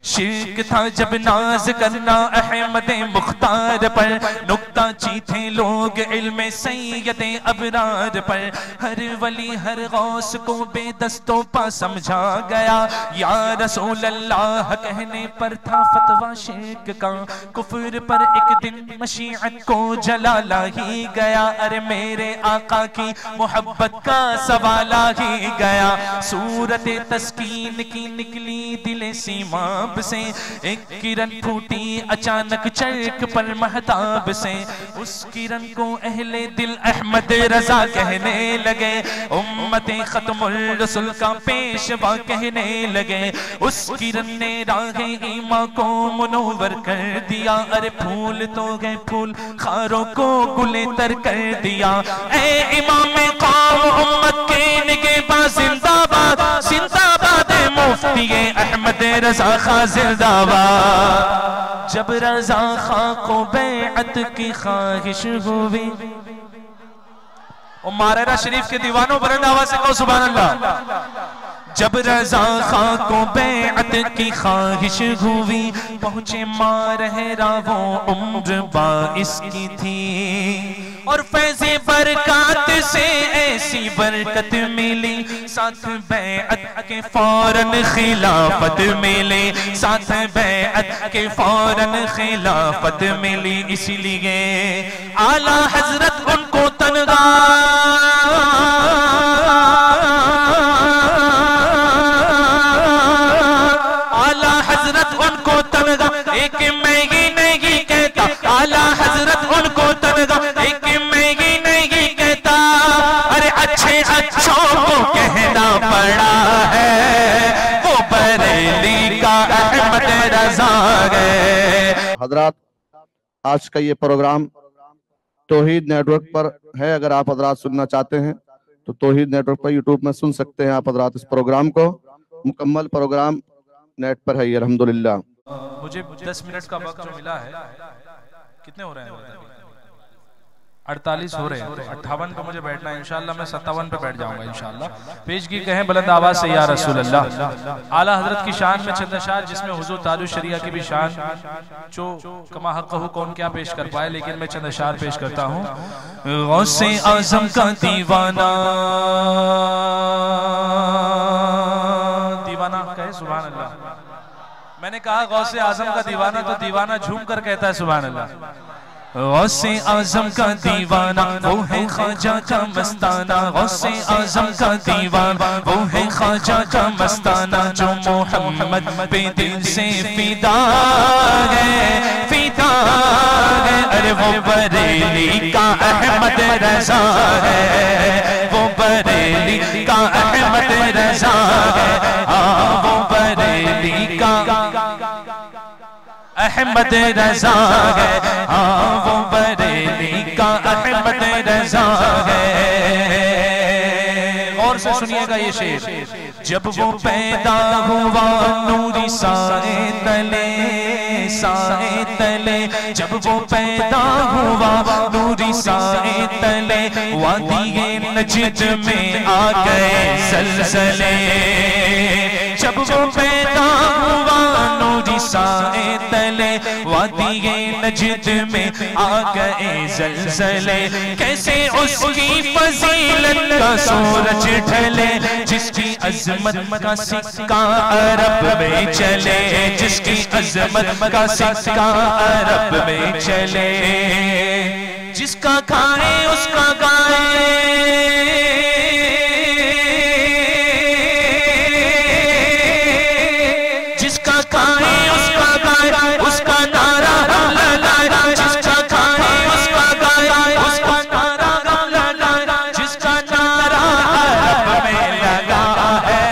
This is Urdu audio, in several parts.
شرک تھا جب ناز کرنا احمد مختار پر، نکتہ چیتھے لوگ علم سید ابرار پر، ہر ولی ہر غوث کو بے دست و پا سمجھا گیا، یا رسول اللہ کہنے پر تھا فتویٰ شرک کا، کفر پر ایک دن مشیعت کو جلالا ہی گیا، ارے میرے آقا کی محبت کا سوالا ہی گیا، صورت تسکین کی نکلی دل سیماب سے، ایک کرن پھوٹی اچانک چرک پر مہتاب سے، اس کرن کو اہل دل احمد رضا کہنے لگے، امت ختم الرسل کا پیشوا کہنے لگے، اس کرن نے راہ ایمان کو منور کر دیا، ارے پھول تو گئے پھول خاروں کو گلے تر کر دیا، اے امام قوم امت کے نگہباں زندہ باد، زندہ باد مفتی احمد رضا خان زندہ باد، جب رضا خان کو بیعت کی خواہش ہوئی، ماررہ شریف کے دیوانوں بلند آواز سے کہو سبحان اللہ، جب رضا خان کو بیعت کی خواہش ہوئی، پہنچے مارہرہ وہ عمر باعث کی تھی، اور فیض برکات سے ایسی برکت ملی، ساتھ بیعت کے فوراً خلافت ملی، ساتھ بیعت کے فوراً خلافت ملی، اس لیے اعلیٰ حضرت ان کو تنگا ایک میں ہی نہیں کہتا، اعلیٰ حضرت ان کو تنگا ایک میں ہی نہیں کہتا، ارے اچھے اچھوں کو کہنا پڑا ہے، وہ بریلی کا احمد رضا ہے۔ حضرات آج کا یہ پروگرام توحید نیٹ ورک پر ہے، اگر آپ حضرات سننا چاہتے ہیں تو توحید نیٹ ورک پر یوٹیوب میں سن سکتے ہیں آپ حضرات اس پروگرام کو، مکمل پروگرام نیٹ پر ہے یہ الحمدللہ۔ مجھے 10 منٹ کا وقت جو ملا ہے، کتنے ہو رہے ہیں؟ 48 ہو رہے ہیں، 58 پہ مجھے بیٹھنا ہے، انشاءاللہ میں 57 پہ بیٹھ جاؤں گا انشاءاللہ۔ پیش کی کہیں بلند آواز سے یا رسول اللہ۔ اعلیٰ حضرت کی شان میں چند اشعار جس میں حضور تاج الشریعہ کی بھی شان جو کما حقہ کون کیا پیش کر پائے، لیکن میں چند اشعار پیش کرتا ہوں۔ غوث اعظم کا دیوانہ، دیوانہ کہے سبحان اللہ، میں نے کہا غوث اعظم کا دیوانہ تو دیوانہ جھوم کر کہتا ہے سبحان اللہ۔ غوث اعظم کا دیوانہ وہ ہے خواجہ کا مستانہ، غوث اعظم کا دیوانہ وہ ہے خواجہ کا مستانہ، جو محمد پہ دل سے فدا ہے، فدا ہے، ارے وہ بریلی کا احمد رضا ہے، وہ بریلی کا احمد رضا ہے، وہ بریلی کا احمد رضا ہے، وہ بریلی کا احمد رضا ہے۔ غور سے سنیے گا یہ شعر، جب وہ پیدا ہوا نوری سائے تلے، سائے تلے، جب وہ پیدا ہوا نوری سائے تلے، وادی نجد میں آ گئے زلزلے، جب وہ پیدا ہوا نوری سائے تلے، وادی نجد میں آ گئے زلزلے، کیسے اس کی فضیلت کا سورج ڈھلے، جس کی عظمت کا سکہ عرب میں چلے، جس کی عظمت کا سکہ عرب میں چلے، جس کا کھائے اس کا گائے، جس کا کھائے اس کا گائے، اس کا نعرہ ہم لگائے، جس کا کھائے اس کا گائے، اس کا نعرہ ہم لگائے، جس کا نعرہ عرب میں لگا ہے،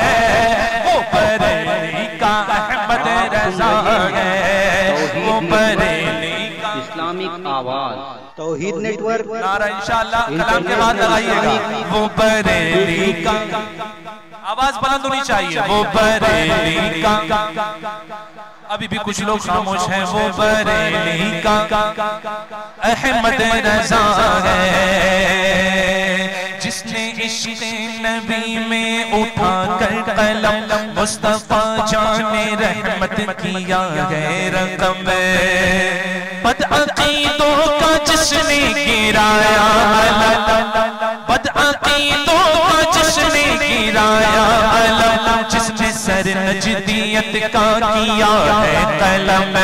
وہ بریلی کا احمد رضا ہے، وہ بریلی کا اسلامک آواز توحید نیٹ ورک، نعرہ انشاءاللہ کلام کے بعد لگائیے گا، وہ بریلی کا، آواز بلند ہونی چاہیے، وہ بریلی کا، ابھی بھی کچھ لوگ خاموش ہیں، وہ بریلی کا احمد رضا ہے، جس نے عشق نبی میں اٹھا کر قلم مصطفیٰ جان رحمت کیا ہے رقم بد عقیدوں کا جس نے گرایا علم بد عقیدوں کا جس نے گرایا علم جس نے سر نجدیت کا کیا ہے قلم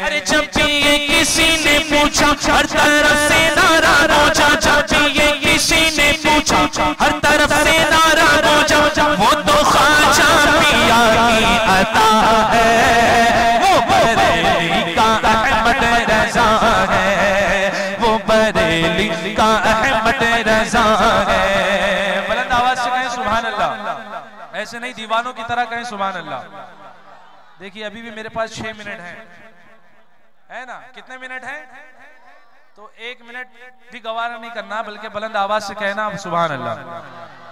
ارے جب بھی یہ کسی نے پوچھا ہر طرف سے نعرہ گونجا جب بھی یہ کسی نے پوچھا ہر طرف سے نعرہ گونجا وہ تو خواجہ پیا کی عطا ہے وہ بریلی کا احمد رضا ہے وہ بریلی کا احمد رضا ہے بلند آواز سے کہیں سبحان اللہ ایسے نہیں دیوانوں کی طرح کہیں سبحان اللہ دیکھیے ابھی بھی میرے پاس 6 منٹ ہیں ہے نا کتنے منٹ ہیں تو 1 منٹ بھی گوارا نہیں کرنا بلکہ بلند آواز سے کہنا سبحان اللہ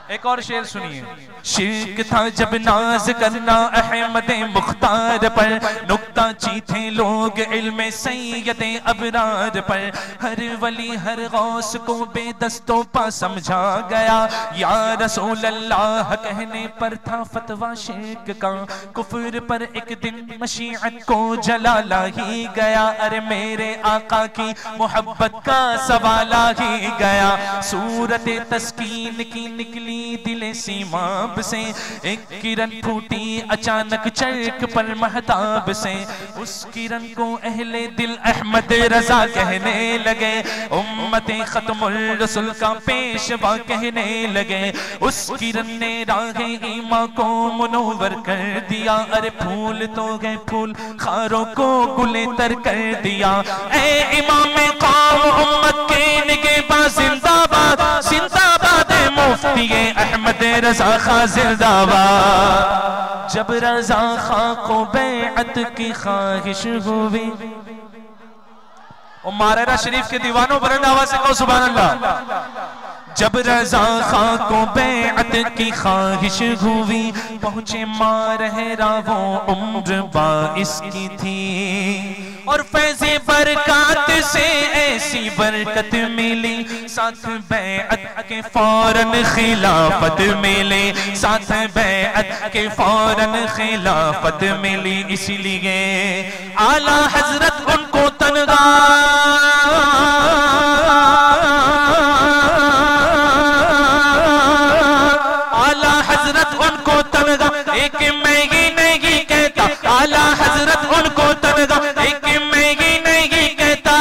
ایک اور شعر سنیے شرک تھا جب ناز کرنا احمد مختار پر نکتہ چیتھے لوگ علم سید ابرار پر ہر ولی ہر غوث کو بے دستوں پا سمجھا گیا یا رسول اللہ کہنے پر تھا فتویٰ شرک کا کفر پر ایک دن مشیعت کو جلالا ہی گیا ارے میرے آقا کی محبت کا سوالا ہی گیا صورت تسکین کی نکلی دل سیماب سے ایک کرن پھوٹی اچانک چرک پر مہتاب سے اس کرن کو اہل دل احمد رضا کہنے لگے امت ختم الرسل کا پیشوا کہنے لگے اس کرن نے راہ ایمان کو منور کر دیا ارے پھول تو گئے پھول خاروں کو گلے تر کر دیا اے امام قوم امت کے نگہباں زندہ باد زندہ باد مفتی احمد رضا خان زندہ باد جب رضا خان کو بیعت کی خواہش ہوئی ماررہ شریف کے دیوانوں بلند آواز سے کہو سبحان اللہ جب رضا خان کو بیعت کی خواہش ہوئی پہنچے مارہرہ وہ عمر باعث کی تھی اور فیض برکات سے ایسی برکت ملی ساتھ بیعت کے فوراً خلافت ملی ساتھ بیعت کے فوراً خلافت ملی اس لیے اعلیٰ حضرت ان کو تنگا اعلیٰ حضرت ان کو تنگا ایک میں ہی نہیں کہتا اعلیٰ حضرت ان کو تنگا ایک میں ہی نہیں کہتا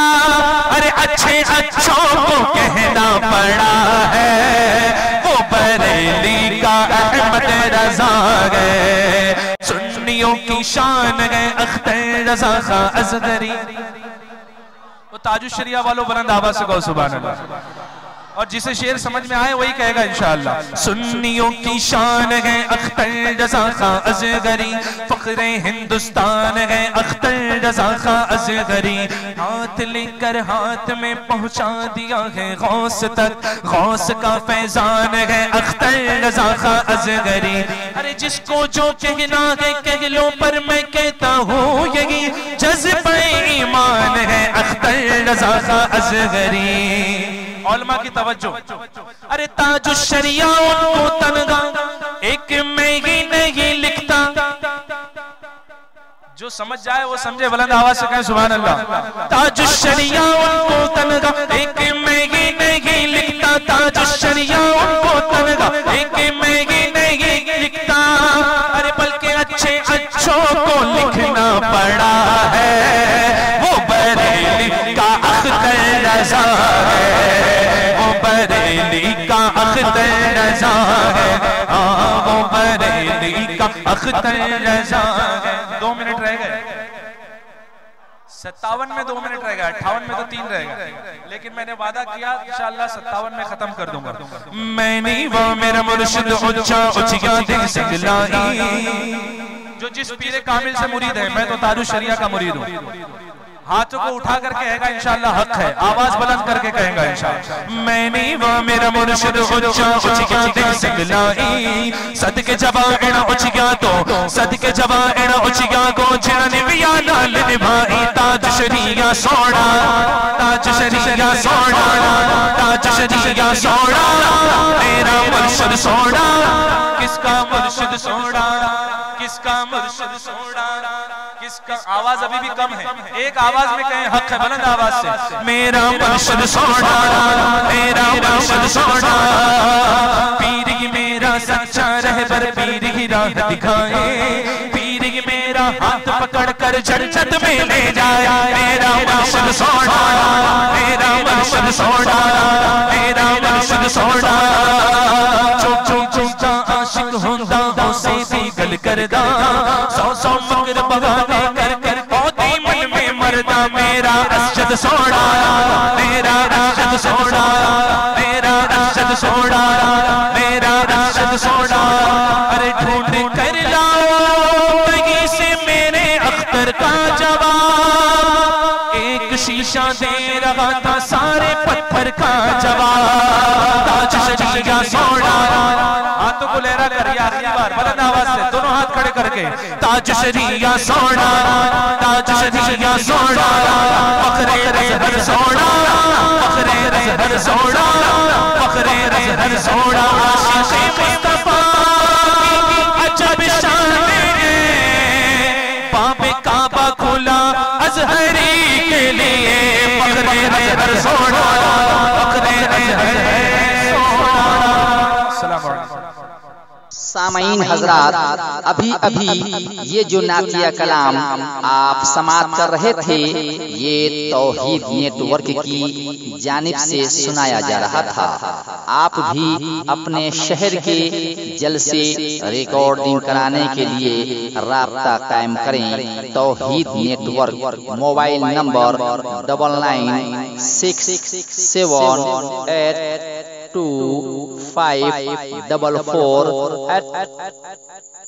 ارے اچھے اچھوں کو کہنا پڑا ہے وہ بریلی کا احمد رضا ہے سنیوں کی شان ہے اختر رضا خان اصغری وہ تاج الشریعہ والوں بلند آواز سے کہو سبحان اللہ اور جسے شعر سمجھ میں آئے وہی کہے گا انشاءاللہ سنیوں کی شان ہے اختر رضا خان اصغری فخر ہندوستان ہے اختر رضا خان اصغری ہاتھ لے کر ہاتھ میں پہنچا دیا ہے غوث تک غوث کا فیضان ہے اختر رضا خان اصغری ارے جس کو جو کہنا ہے کہہ لو پر میں کہتا ہوں یہی جذبہ ایمان ہے اختر رضا خان اصغری علماء کی توجہ ارے تاج الشریعہ ان کو تنگا ایک میں ہی نہیں لکھتا جو سمجھ جائے وہ سمجھے بلند آواز سے کہیں سبحان اللہ تاج الشریعہ ان کو تنگا ایک میں ہی نہیں لکھتا تاج الشریعہ ان کو تنگا ایک میں ہی نہیں لکھتا ارے بلکہ اچھے اچھوں کو لکھنا پڑا ہے وہ بریلی کا اختر رضا ہے وہ بریلی کا اختر رضا ہے وہ بریلی کا اختر رضا ہے 2 منٹ رہ گئے 57 میں 2 منٹ رہ گئے 58 میں تو 3 رہ گئے لیکن میں نے وعدہ کیا انشاءاللہ 57 میں ختم کر دوں گا میں نہیں وہ میرا مرشد اچھا اچھا دل سے دلائی جو جس پیر کامل سے مرید ہے میں تو تاج الشریعہ کا مرید ہوں ہاتھوں کو اٹھا کر کہے گا انشاءاللہ حق ہے آواز بلند کر کے کہیں گا انشاءاللہ میں نہیں وہ میرا مرشد اچھا اچھا دل سے دلائی صدقے جوائن اچھا تو صدقے جوائن اچھا کو جنن ویا نال نبھائی تاج شریعہ سوڑا تاج شریعہ سوڑا تاج شریعہ سوڑا میرا مرشد سوڑا کس کا مرشد سوڑا کس کا مرشد سوڑا کس کا آواز ابھی بھی کم ہے ایک آواز میں کہیں حق ہے بلند آواز سے میرا مرشد سوڑا میرا مرشد سوڑا پیر ہی میرا سچا رہبر پیر ہی راہ دکھائے پیر ہی میرا ہاتھ پکڑ کر جنت میں لے جائے میرا مرشد سوڑا میرا مرشد سوڑا میرا مرشد سوڑا چوکا عاشق ہوندہ ہو سیدھی گل کردہ سو سو مگر بغانے کر کر پودی من میں مردہ میرا ارشد سوڑا میرا ارشد سوڑا میرا ارشد سوڑا میرا ارشد سوڑا ارے ڈھونڈ کر لاؤ بگی سے میرے اختر کا جواب ایک شیشہ دے رہا تھا سارے پتھر کا جواب تاج شریعہ سوڑا ہاتھوں کو لہرا کر یار بار بلند آواز سے دونوں ہاتھ کھڑے کر کے تاج شریعہ سوڑا تاج شریعہ سوڑا فخر رزہر سوڑا فخر رزہر سوڑا فخر رزہر سوڑا عاشق مصطفیٰ کی عجب شان ہے باب کعبہ کھلا ازہری کے لیے فخر رزہر سوڑا فخر رزہر سوڑا السلام علیکم سامعین حضرات ابھی یہ جو نعتیہ کلام آپ سماعت کر رہے تھے یہ توحید نیٹ ورک کی جانب سے سنایا جا رہا تھا آپ بھی اپنے شہر کے جلسے ریکارڈنگ کرانے کے لیے رابطہ قائم کریں توحید نیٹ ورک موبائل نمبر 9967844544